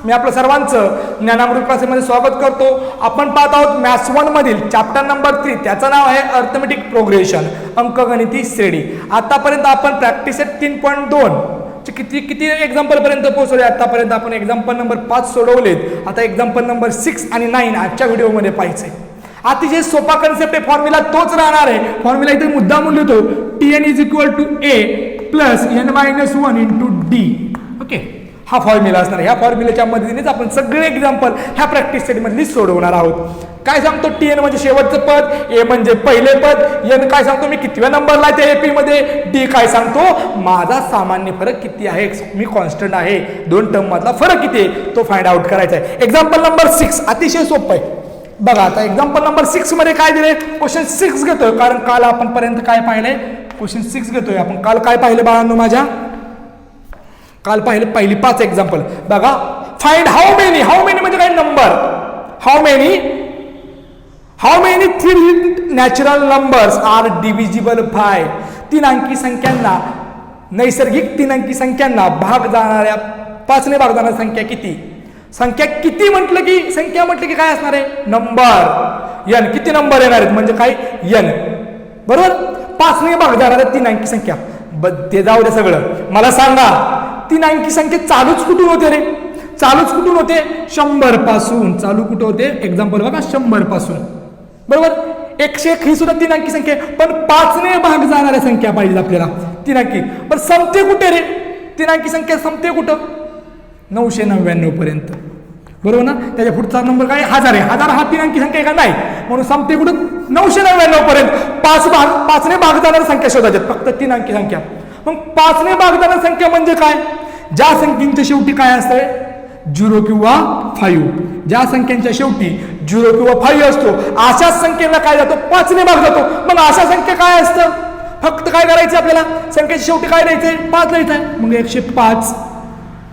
मी आपलं सर्वांचं ज्ञानामृत क्लासेसमध्ये स्वागत करतो. आपण पाहत आहोत मॅथ्स 1 मधील चॅप्टर नंबर 3, त्याचं नाव आहे अर्थमेटिक प्रोग्रेशन, अंकगणिती श्रेणी. आतापर्यंत आपण प्रॅक्टिस 3.2 किती एक्झाम्पल पर्यंत पोहोचले. आतापर्यंत आपण एक्झाम्पल नंबर 5 सोडवलेत. आता एक्झाम्पल नंबर 6 आणि 9 आजच्या व्हिडिओमध्ये पाहायचे. अतिशय सोपा कन्सेप्ट आहे. फॉर्म्युला तोच राहणार आहे. फॉर्म्युला इथे मुद्दा म्हणून लिहितो, Tn = A + n-1 × D. Okay, हा फॉर्म्युला असणार. ह्या फॉर्म्युल्याच्या मदतीनेच आपण सगळे एक्झाम्पल ह्या प्रॅक्टिस सेट मधली सोडवणार आहोत. काय सांगतो, Tn म्हणजे शेवटचं पद, A म्हणजे पहिले पद, n काय सांगतो मी कितव्या नंबरला आहे त्या एपी मध्ये, D काय सांगतो माझा सामान्य फरक किती आहे, मी कॉन्स्टंट आहे, दोन टर्म मधला फरक किती आहे तो फाइंड आउट करायचा आहे. एक्झाम्पल नंबर 6 अतिशय सोपं आहे. बघा आता एक्झाम्पल नंबर 6 मध्ये काय दिले, क्वेश्चन 6 घेतोय. कारण काल आपण पर्यंत काय पाहिलंय, क्वेश्चन 6 घेतोय आपण. काल काय पाहिलं बाळांनो माझ्या, काल पाहिलं पहिली 5 एक्झाम्पल. बघा, फाइंड हाऊ मेनी म्हणजे काय number, how many 3 natural numbers are divisible by. 3 अंकी संख्यांना, नैसर्गिक 3 अंकी संख्यांना भाग जाणाऱ्या 5 ने भाग जाणाऱ्या संख्या किती. संख्या किती म्हटलं की, संख्या म्हटलं की काय असणार आहे, नंबर. n किती नंबर येणार आहेत म्हणजे काय, n बरोबर. 5 ने भाग जाणाऱ्या 3 अंकी संख्या, ते जाऊ दे सगळं. मला सांगा 3 अंकी संख्या चालूच कुठून होते रे, चालूच कुठून होते, 100 पासून. चालू कुठं होते, एक्झाम्पल बघा 100 पासून, बरोबर. 101 ही सुद्धा 3 अंकी संख्या, पण 5 ने भाग जाणाऱ्या संख्या पाहिजे आपल्याला 3 अंकी. पण संपते कुठे रे, 3 अंकी संख्या संपते कुठं, 999 पर्यंत, बरोबर ना. त्याच्या पुढचा नंबर काय, 1000 आहे. 1000 हा 3 अंकी संख्या आहे का, नाही, म्हणून संपते कुठं 999 पर्यंत. 5 ने भाग जाणाऱ्या संख्या शोधायच्या, फक्त 3 अंकी संख्या. मग 5 ने भाग जाणाऱ्या संख्या म्हणजे काय, ज्या संख्येच्या शेवटी काय असतंय, 0 किंवा 5. ज्या संख्यांच्या शेवटी 0 किंवा 5 असतो अशा संख्येला काय जातो, 5 ने भाग जातो. मग अशा संख्या काय असतं, फक्त काय करायचं आपल्याला, संख्येच्या शेवटी काय द्यायचंय, 5 द्यायचंय. मग 105,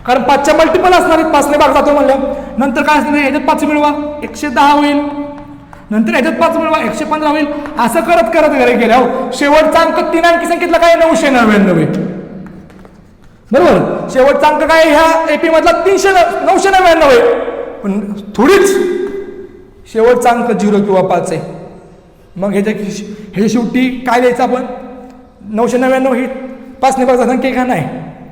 कारण 5च्या मल्टिपल असणार आहेत, 5 ने भाग जातो म्हणलं. नंतर काय असणार, ह्याच्यात 5 मिळवा 110 होईल, नंतर ह्याच्यात 5 मिळवा 115 होईल. असं करत करत गेल्या शेवटचा अंक 3 अंकी संख्येतला काय, 999 आहे, बरोबर. शेवटचा अंक काय ह्या एपी मधला 999 आहे. पण थोडीच शेवटचा अंक 0 किंवा 5 आहे. मग ह्याच्या शेवटी काय द्यायचं आपण, 999 ही 5 ने भाग संख्या का नाही,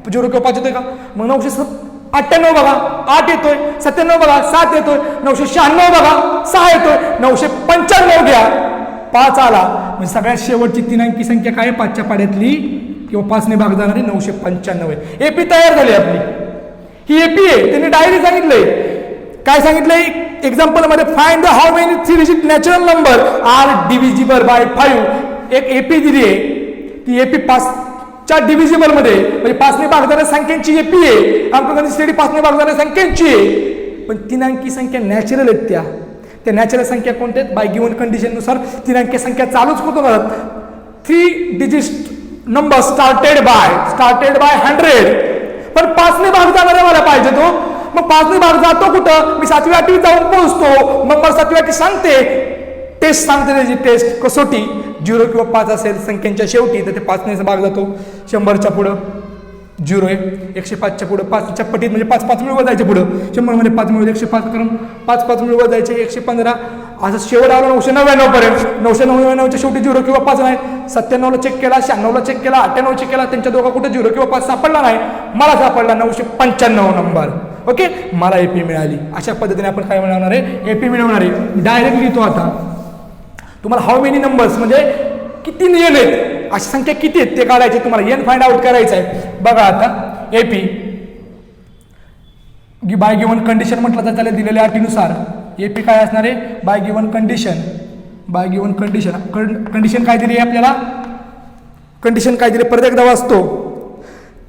0 किंवा 5 येतोय का, मग 998 बघा 8 येतोय, 97 बघा 7 येतोय, 996 बघा 6 येतोय, 995 घ्या 5 आला. म्हणजे सगळ्यात शेवटची 3 अंकी संख्या काय, 5च्या पाड्यातली किंवा 5 ने भाग जाणारी 995 आहे. एपी तयार झाली आपली, ही एपी आहे. त्यांनी डायरी सांगितलंय, काय सांगितलंय एक्झाम्पल मध्ये, find the how many 3 digit natural number are divisible by 5. एक एपी दिली आहे, ती एपी 5च्या डिव्हिजिबल मध्ये, म्हणजे 5 ने भाग जाणाऱ्या संख्यांची एपी आहे. अंकगणित श्रेणी 5 ने भाग जाणाऱ्या संख्यांची आहे, पण 3 अंकी संख्या नॅचरल आहेत. त्या नॅचरल संख्या कोणत्या आहेत, बाय गिव्हन कंडिशन नुसार 3 अंकी संख्या चालूच कुठून होतात, 3 डिजिट नंबर स्टार्टेड बाय 100. पण 5 ने भाग जाणाऱ्या मला पाहिजे तो. मग 5 ने भाग जातो कुठं, मी 7वी 8वी जाऊन पोहोचतो. मग मला 7वी 8वी सांगते, टेस्ट सांगते, त्याची टेस्ट कसोटी 0 किंवा 5 असेल संख्यांच्या शेवटी, तर ते 5 ने भाग जातो. 100च्या पुढं 0 आहे, 105च्या पुढं 5च्या पटीत म्हणजे 5 मिळवत जायचे पुढं, 100 मध्ये 5 मिळवत 105 करून 5 मिळवत जायचे, 115 असं शेवट आला 999 पर्यंत. 999च्या शेवटी 0 किंवा 5 नाही. 97ला चेक केला, 96ला चेक केला, 98 चेक केला, त्यांच्या दोघा कुठे 0 किंवा 5 सापडला नाही. मला सापडला 995 नंबर. ओके, मला एपी मिळाली. अशा पद्धतीने आपण काय मिळवणार आहे, एपी मिळवणार आहे. डायरेक्ट लिहितो आता तुम्हाला, हाऊ मेनी नंबर्स म्हणजे किती नियम आहेत, अशी संख्या किती आहेत ते काढायचे तुम्हाला, n फाइंड आउट करायचं आहे. बघा आता एपी बाय गिव्हन कंडिशन म्हटलं तर त्याला दिलेल्या अटीनुसार एपी काय असणार आहे, बाय गिव्हन कंडिशन. कंडिशन काय दिली आहे आपल्याला, कंडिशन काय दिली परत एकदा वाचतो,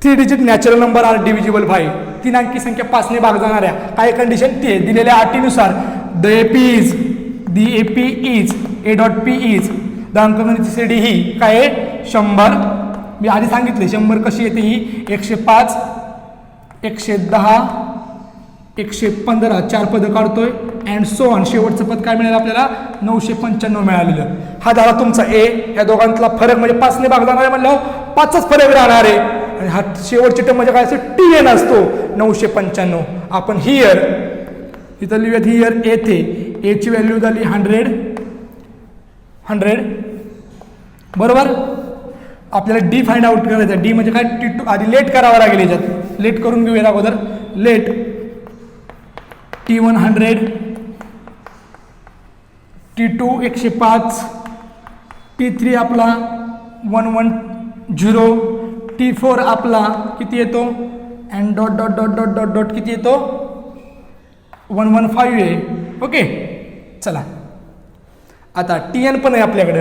3 digit natural number are divisible by. 3 अंकी संख्या 5 ने भाग जाणाऱ्या काय कंडिशन, ते दिलेल्या अटीनुसार the AP is A.P is the अंकगणित श्रेणी ही काय आहे, 100. मी आधी सांगितले 100 कशी येते, ही 105 110 115 4 पदं काढतोय अँड सो ऑन. शेवटचं पद काय मिळेल आपल्याला, 995 मिळालेलं. हा झाला तुमचा ए. ह्या दोघांतला फरक म्हणजे 5 ने भाग जाणार आहे म्हणल्यावर 5च फरक राहणार आहे. आणि हा शेवटची टर्म म्हणजे काय असतो, TN असतो 995. आपण हियर इथं लिहूयात, हियर येथे एची व्हॅल्यू झाली 100 बरोबर. आपल्याला डी फाइंड आउट करायचं. डी म्हणजे काय, T2 आधी लेट करावं लागेल. याच्यात लेट करून घेऊया अगोदर. लेट T1 100, T2 105, T3 आपला 110, T4 आपला किती येतो and dot dot dot dot dot dot किती येतो 115 आहे. ओके चला आता TN पण आहे आपल्याकडं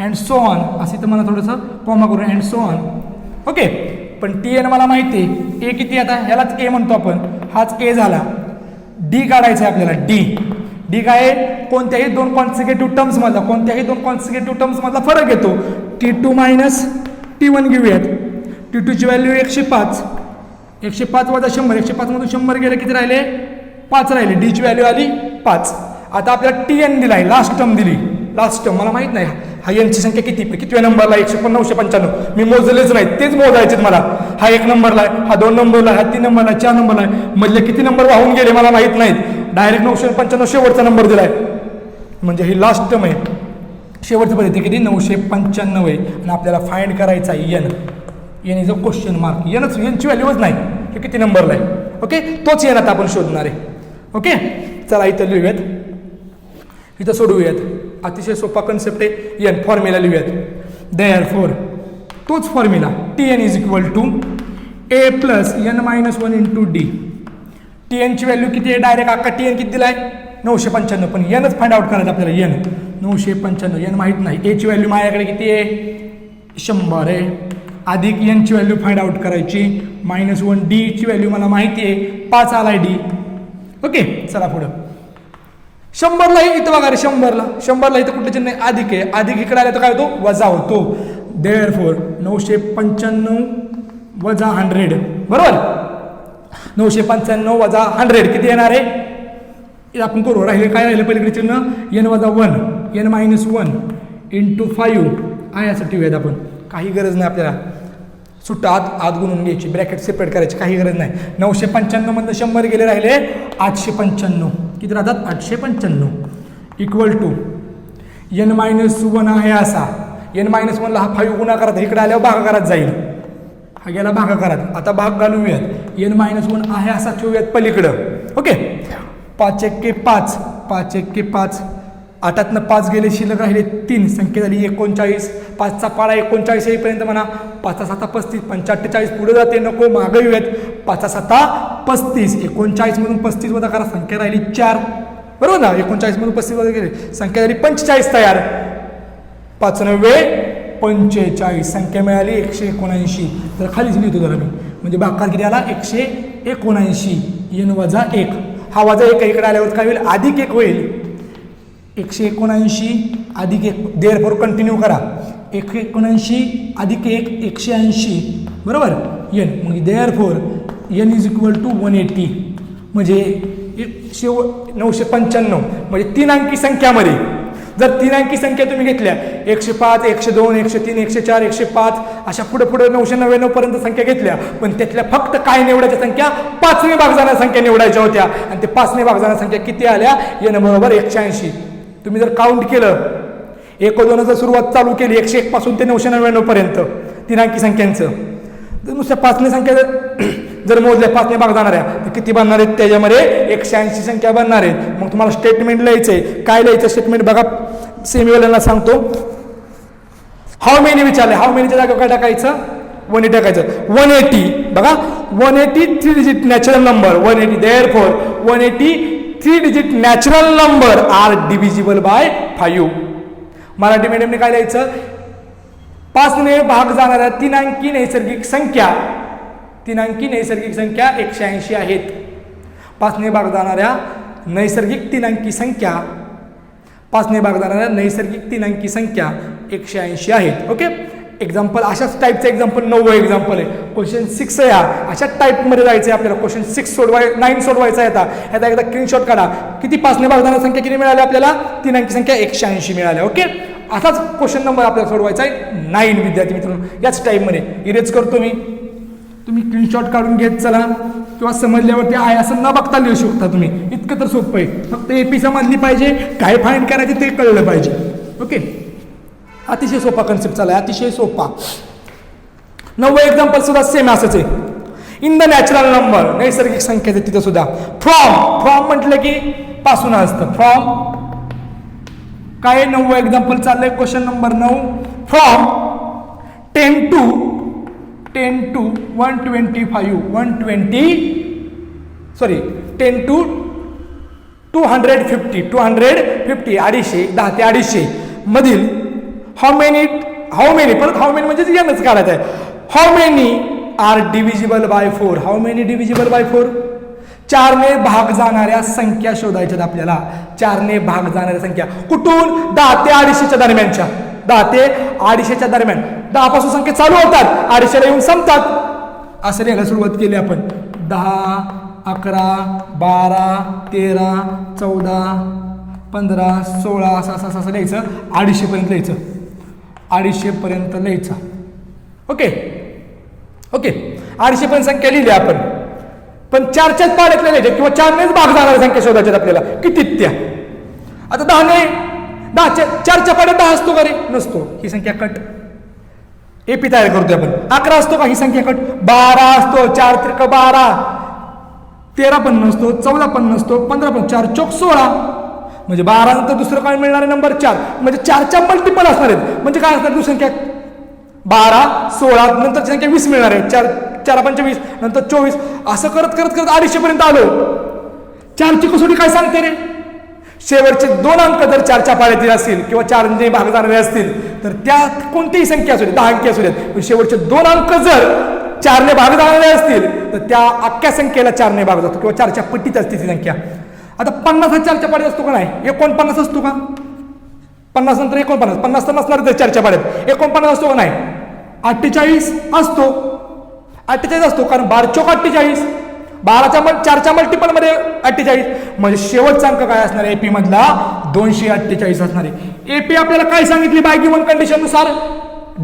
अँड सो ऑन. असं तर मला थोडंसं कॉमा करून अँड सो ऑन. ओके पण TN मला माहिती आहे ए किती, आता ह्यालाच ए म्हणतो आपण, हाच ए झाला. डी काढायचं आहे आपल्याला. डी काय आहे, कोणत्याही दोन कॉन्सिक्युटिव्ह टर्म्समधला, कोणत्याही दोन कॉन्सिक्युटिव्ह टर्म्समधला फरक येतो. T2 मायनस T1 घेऊयात. T2ची व्हॅल्यू 105, 105 वजा 100, 105 मधून 100 गेले किती राहिले 5 राहिले. डीची व्हॅल्यू आली 5. आता आपल्याला TN दिला आहे, लास्ट टर्म दिली. लास्ट टर्म मला माहित नाही हा एनची संख्या कितव्या नंबरला 995 मी मोजलेच नाही, तेच मोजायचे मला. हा 1 नंबरला आहे, हा 2 नंबरला आहे, हा 3 नंबरला आहे, 4 नंबरला आहे. मधले किती नंबर वाहून गेले मला माहित नाहीत. डायरेक्ट 995 शेवटचा नंबर दिलाय, म्हणजे ही लास्ट टर्म आहे. शेवटचं पद्धती किती 995 आहे आणि आपल्याला फाइंड करायचा आहे N. N is a question mark. एनची व्हॅल्यूच नाही की किती नंबरला आहे. ओके तोच एन आता आपण शोधणार आहे. ओके चला इथं लिहूयात, इथं सोडवूयात. अतिशय सोपा कन्सेप्ट आहे. एन फॉर्म्युला लिहूयात. देअरफॉर तोच formula TN is equal to A plus N minus 1 into D. TNची व्हॅल्यू किती आहे, डायरेक्ट अख्खा TN किती दिलाय 995, पण एनच फाइंड आउट करायचं आपल्याला. एन 995, एन माहीत नाही. एची व्हॅल्यू माझ्याकडे किती आहे 100 आहे, अधिक एनची व्हॅल्यू फाइंड आउट करायची -1. डीची व्हॅल्यू मला माहिती आहे 5 आलाय डी. ओके चला पुढं. 100ला इथं बघा रे, 100ला इथं कुठलं चिन्ह आहे अधिक आहे. अधिक इकडे आलं तर काय होतो वजा होतो. देअरफॉर 995 वजा 100 बरोबर. 995 वजा 100 किती येणार आहे आपण करू. राहिले काय राहिलं पलीकडे चिन्ह एन वजा 1, एन मायनस 1 इंटू 5 आहे असं ठेवूयात आपण. काही गरज नाही आपल्याला सुट्टा आत गुणून घ्यायची, ब्रॅकेट सेपरेट करायची काही गरज नाही. 995 मधनं 100 गेले राहिले 895. किती राहतात 895 इक्वल टू एन मायनस 1 आहे असा. एन मायनस 1ला हा 5 गुणाकारात इकडे आल्यावर भागाकारात जाईल. हा गेला भागाकारात. आता भाग घालूयात. एन मायनस 1 आहे असा ठेवूयात पलीकडं. ओके 5 1 5, 5 1 5, 8तनं 5 गेले शिल्लक राहिले 3, संख्या झाली 39. 5चा पाडा 39 येईपर्यंत म्हणा. 5 7 35, 45 पुढे जाते नको मागं येऊयात. 5 7 35, 39 मधून 35 वजा करा, संख्या राहिली 4 बरोबर ना. 39 मधून 35 वजा गेले, संख्या झाली 45 तयार. 5 9 45, संख्या मिळाली 179. तर खालीच लिहितो जरा मी, म्हणजे भागाकार किती आला 179. एन वजा 1, हा वजा 1 इकडे आल्यावर काय होईल अधिक 1 होईल. 179 अधिक 1, देअरफॉर कंटिन्यू करा. 179 अधिक 1 180 बरोबर एन. मग therefore n is equal to 180, म्हणजे 995 म्हणजे 3 अंकी संख्यामध्ये जर 3 अंकी संख्या तुम्ही घेतल्या 105 102 103 104 105 अशा पुढे 999 पर्यंत संख्या घेतल्या, पण त्यातल्या फक्त काय निवडायच्या संख्या 5ने भाग जाणाऱ्या संख्या निवडायच्या होत्या. आणि ते 5ने भाग जाणाऱ्या संख्या किती आल्या एन बरोबर 180. तुम्ही जर काउंट केलं 1 2 जर सुरुवात चालू केली 101 पासून ते 999 पर्यंत 3 अंकी संख्यांचं, तर नुसत्या 5ने संख्या जर मोजल्या 5ने भाग जाणाऱ्या तर किती बनणार आहेत त्याच्यामध्ये 180 संख्या बनणार आहेत. मग तुम्हाला स्टेटमेंट लिहायचंय. काय लिहायचं स्टेटमेंट बघा, सेमीवाल्यांना सांगतो. हाऊ मेनी विचारले, हाऊ मेनीच्या जागेवर काय टाकायचं 180 टाकायचं. 180 बघा 180 3 digit natural number 180. Therefore 180 3 digit natural number are divisible by 5. Marathi मीडियमने काय लिहायचं 5ने भाग जाणाऱ्या 3 अंकी नैसर्गिक संख्या 180 आहेत. 5ने भाग जाणाऱ्या नैसर्गिक 3 अंकी संख्या 5ने भाग जाणाऱ्या नैसर्गिक 3 अंकी संख्या 180 आहेत. ओके एक्झाम्पल अशाच टाईपचं एक्झाम्पल 9वं एक्झाम्पल आहे. क्वेश्चन 6 या अशाच टाईपमध्ये जायचं आहे आपल्याला. क्वेश्चन 9 सोडवायचा आहे. ह्याचा एकदा स्क्रीनशॉट काढा. किती 5ने भाग जाणाऱ्या संख्या किती मिळाल्या आपल्याला 3 अंकी संख्या 180 मिळाल्या. ओके असाच क्वेश्चन नंबर आपल्याला सोडवायचा आहे 9 विद्यार्थी मित्रांनो. याच टाईपमध्ये इरेज करतो मी, तुम्ही स्क्रीनशॉट काढून घेत चला. किंवा समजल्यावरती आहे असं न बघता लिहू शकता तुम्ही. इतकं तर सोपं आहे. फक्त एपी समजली पाहिजे, काय फाईंड करायचे ते कळलं पाहिजे. ओके, अतिशय सोपा कन्सेप्ट चालला आहे, अतिशय सोपा. 9वं एक्झाम्पल सुद्धा सेम असंच आहे. इन द नॅचरल नंबर, नैसर्गिक संख्येचे तिथं सुद्धा फ्रॉम म्हटलं की पासून असतं. फ्रॉम काय 9वं एक्झाम्पल चाललंय, question number 9. From 10 to 10 to 250 250 10 ते 250 मधील हाऊ मेनी परत हाऊ मेनी म्हणजे यांनाच काढायचं आहे. How many are divisible by 4. How many divisible by 4? 4 ने भाग जाणाऱ्या संख्या शोधायच्यात आपल्याला. 4 ने भाग जाणाऱ्या संख्या कुठून? 10 ते 250 दरम्यानच्या. 10 ते 250 दरम्यान. 10 पासून संख्या चालू होतात, 250 येऊन संपतात. असं लिहायला सुरुवात केली आपण. 10, 11, 12, 13, 14, 15, 16 असं लिहायचं. 250 पर्यंत लिहायचं. 250 पर्यंत लिहायचं. ओके, 250 पर्यंत संख्या लिहिली आपण. पण 4च्याच पाड्यातल्या लिहायच्या किंवा 4नेच भाग जाणाऱ्या संख्या शोधायच्यात आपल्याला. किती त्या? आता 4च्या पाड्यात 10 असतो का रे? नसतो. ही संख्या कट. एपी तयार करतोय आपण. 11 असतो का? ही संख्या कट. 12 असतो. 4 त्रिक 12. 13 पण नसतो. 14 पण नसतो. 15 पण. 4 चौक 16. म्हणजे 12 नंतर दुसरं काय मिळणार आहे? नंबर 4. म्हणजे 4च्या मल्टिपल असणार आहेत. म्हणजे काय असणार? दुसरी संख्या 12, 16 नंतरची संख्या 20 मिळणार आहे. 4 पंच 20 नंतर 24. असं करत 250 पर्यंत आलो. 4ची कसोटी काय सांगते रे? शेवटचे 2 अंक जर 4च्या पाड्यातील असतील किंवा 4ने भाग जाणारे असतील तर त्यात कोणतीही संख्या असू दे, 10 अंकी असू देत, पण शेवटचे 2 अंक जर 4ने भाग जाणारे असतील तर त्या अख्ख्या संख्येला 4ने भाग जातो किंवा 4च्या पट्टीत असते ती संख्या. आता 50 हा 4च्या पाड्यात असतो का नाही? 49 असतो का? 50 नंतर 49. 50 तर नसणार 4च्या पाड्यात. 49 असतो का नाही? 48 असतो. 48 असतो कारण 12 चौक 48. 4च्या मल्टिपल मध्ये 48. म्हणजे शेवटचा अंक काय असणार आहे? एपी मधला 248 असणार आहे. एपी आपल्याला काय सांगितली? बाय गिवन कंडिशन नुसार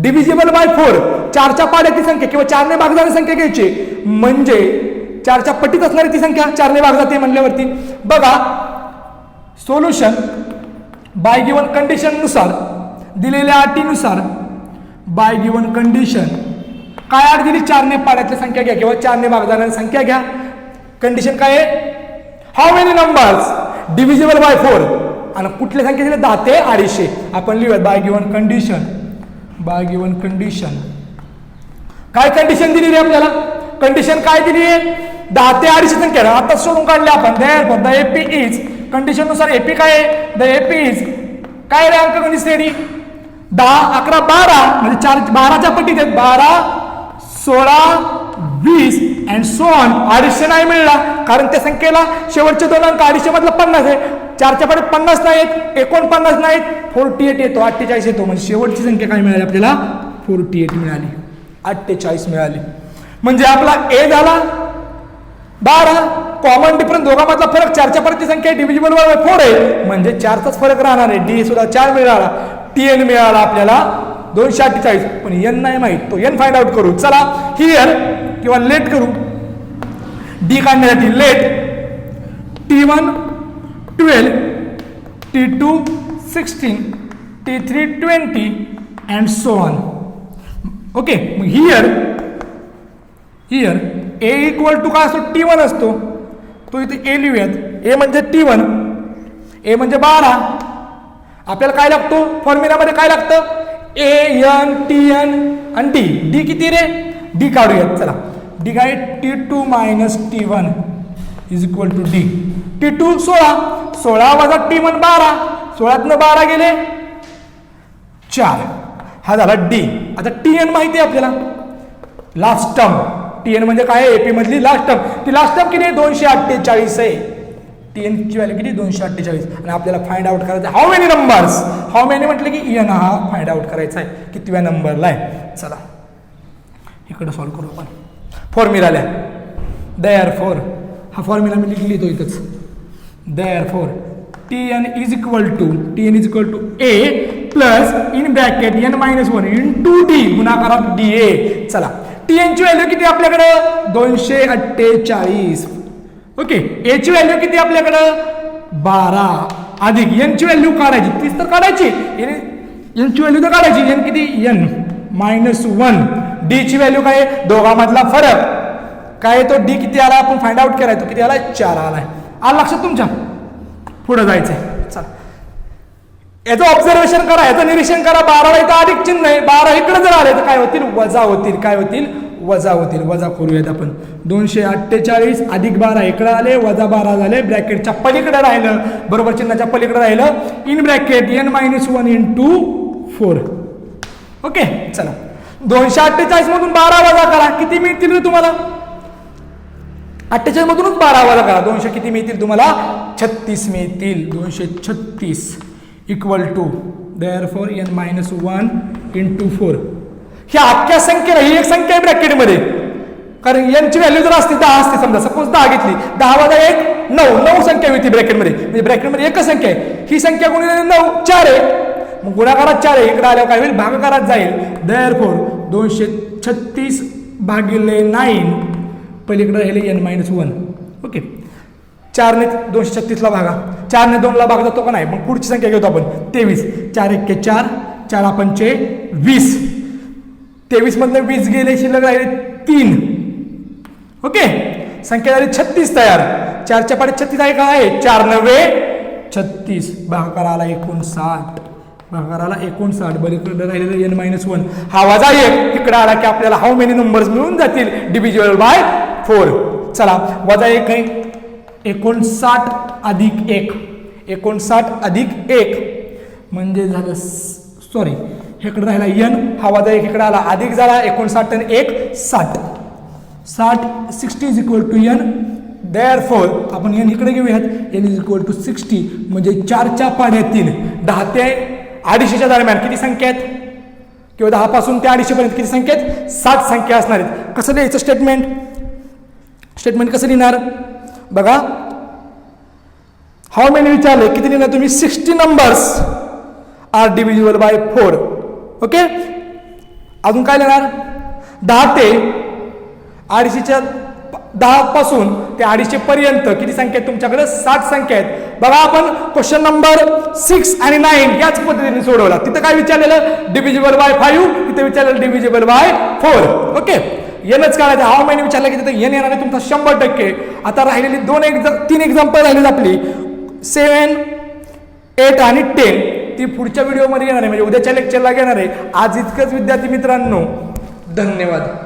डिव्हिजिबल बाय 4. 4च्या पाड्याची संख्या किंवा 4ने भाग जाणारी संख्या घ्यायची. म्हणजे 4च्या पट्टीत असणारी ती संख्या 4ने भाग जाते म्हणल्यावरती. बघा सोल्युशन बाय गिवन कंडिशन नुसार, दिलेल्या अटीनुसार बाय गिवन कंडिशन काय अट दिली? 4ने पाड्यातली संख्या घ्या किंवा 4ने भाग जाणारी संख्या घ्या. कंडिशन काय आहे? How many numbers divisible by 4. आणि कुठल्या संख्या दिल्या? 10 ते 250. आपण लिहूयात bye given condition. Bye given condition काय कंडिशन दिली रे आपल्याला? कंडिशन काय दिली आहे? 10 ते 250 संख्या आता शोधून काढले आपण. Therefore the AP is, condition नुसार एपी काय आहे? द एपी इज काय रे? अंकगणित श्रेणी 10, 11, 12 म्हणजे 12च्या पट्टीत आहेत. 12, 16, 20 अँड सो ऑन. 250 नाही मिळला कारण त्या संख्येला शेवटचे 2 अंक 250 मधला 50 आहे. 4च्या पट्टीत 50 नाहीत, 49 नाहीत, 48 येतो, 48 येतो. म्हणजे शेवटची संख्या काय मिळाली आपल्याला? 48 मिळाली. 48 मिळाली. म्हणजे आपला ए झाला 12. कॉमन डिफरन्स दोघांमधला फरक 4च्या पट्टीची संख्या डिव्हिजिबल बाय 4 आहे. म्हणजे 4चाच फरक राहणार आहे. डी सुद्धा 4 मिळाला. टीएन मिळाला आपल्याला 248. पण एन नाही माहित, तो एन फाइंड आउट करू. चला हिअर किंवा लेट करू. डी काढण्यासाठी let T1 12, T2 16, T3 20 and so on. Okay, मग हिअर ए इक्वल टू काय असतो? T1 असतो. तो इथे ए लिहूयात. ए म्हणजे T1, ए म्हणजे 12. आपल्याला काय लागतो? फॉर्म्युलामध्ये काय लागतं? ए एन टी एन आणि डी. डी किती रे? डी काढूयात. चला डी काय? T2 minus T1 is equal to d. T2 16 वजा T1 12. 16तनं 12 गेले 4. हा झाला डी. आता Tn माहिती आहे आपल्याला, लास्ट टर्म. Tn म्हणजे काय? एपी मधली लास्ट टर्म. ती लास्ट टर्म किती? 248 आहे. Tn ची व्हॅल्यू किती? 248. आणि आपल्याला फाइंड आउट करायचं how many numbers. How many म्हटलं की एन हा फाइंड आउट करायचा आहे कितव्या नंबरला आहे. चला इकडे सॉल्व्ह करू आपण. फॉर्म्युला देअरफॉर, हा फॉर्म्युला मी लिहितो इथंच. Therefore Tn is equal to A plus in bracket n-1 into D गुणाकारात DA. चला टी ची व्हॅल्यू किती आपल्याकडं 248. ओके, ए ची व्हॅल्यू किती आपल्याकडं 12 अधिक एन ची व्हॅल्यू काढायची 30 तर काढायची, एन ची व्हॅल्यू तर काढायची. एन किती एन -1. डी ची व्हॅल्यू काय दोघांमधला फरक काय तो डी किती आला आपण फाइंड आउट करायचो. तो किती आला 4 आलाय. आलं लक्षात तुमच्या. पुढे जायचंय. चला याचं ऑब्झर्वेशन करा, याचं निरीक्षण करा. 12 इथं अधिक चिन्ह आहे, 12 इकडे जर आले तर काय होतील वजा होतील. काय होतील वजा होतील. वजा करूयात आपण. 248 अधिक 12 इकडे आले, वजा 12 झाले. ब्रॅकेटच्या पलीकडे राहिलं, बरोबर चिन्हाच्या पलीकडे राहिलं. In bracket n -1 into 4. Okay चला 248 मधून 12 वजा करा, किती मिळतील तुम्हाला. 48 मधूनच 12 वजा करा, 200 किती मिळतील तुम्हाला 36 मिळतील. 236 equal to therefore n -1 into 4. ह्या अख्ख्या संख्येला ही एक संख्या आहे ब्रॅकेटमध्ये, कारण n ची व्हॅल्यू जर असती 10 असते समजा, सपोज 10 घेतली, 10 वजा 1 9 संख्या होती ब्रॅकेटमध्ये. म्हणजे ब्रॅकेटमध्ये एकच संख्या आहे, ही संख्या गुणिले 9 4 आहे. मग गुणाकारात 4 आहे, इकडे आल्यावर काय होईल भागाकारात जाईल. देअरफॉर 236 भागिले 9 पलीकडे राहिले n -1. ओके 4 ने 236 ला भागा, 4 ने 2 ला भाग जातो का नाही. मग पुढची संख्या घेतो आपण 23. 4 1 4, 4 पंचे 20. 23 मधनं 20 गेले, शिल्लक राहिले 3. ओके संख्या झाली 36 तयार. 4च्या पाठी 36 आहे का आहे. 4 9 36 भागाकाराला 59. भागाकाराला 59 बलीकडे राहिलेलं n -1. हा वजा 1 इकडे आला की आपल्याला हाऊ मेनी नंबर्स मिळून जातील डिव्हिजिबल बाय 4. चला वजा 1 आहे 59 अधिक 1. 59 अधिक 1 म्हणजे झालं सॉरी इकडे राहिला n, हा वजा 1 इकडे आला अधिक झाला. 59 आणि 1 60. 60 is equal to n. Therefore आपण n इकडे घेऊयात. n इज इक्वल टू 60 म्हणजे 4च्या पाढ्यातील 10 ते 250च्या दरम्यान किती संख्या आहेत, किंवा 10 पासून ते 250 पर्यंत किती संख्या आहेत 60 संख्या असणार आहेत. कसं लिहायचं स्टेटमेंट. स्टेटमेंट कसं लिहिणार बघा. हाऊ मेनी विचारले किती लिहिणार तुम्ही 60 numbers are divisible by 4. Okay अजून काय लिहिणार 10 ते 250च्या 10 पासून ते 250 पर्यंत किती संख्या आहेत तुमच्याकडे 60 संख्या आहेत. बघा आपण क्वेश्चन नंबर 6 आणि 9 याच पद्धतीने सोडवला. तिथं काय विचारलेलं डिव्हिजिबल बाय 5, तिथे विचारलेलं डिव्हिजिबल बाय 4. ओके एनच काढायचं. हाऊ मेनी विचारलं की तिथे एन येणार आहे तुमचा 100%. आता राहिलेली 3 एक्झाम्पल राहिली आपली 7 8 आणि 10 ती पुढच्या व्हिडिओमध्ये येणार आहे, म्हणजे उद्याच्या लेक्चरला घेणार आहे. आज इतकंच विद्यार्थी मित्रांनो, धन्यवाद.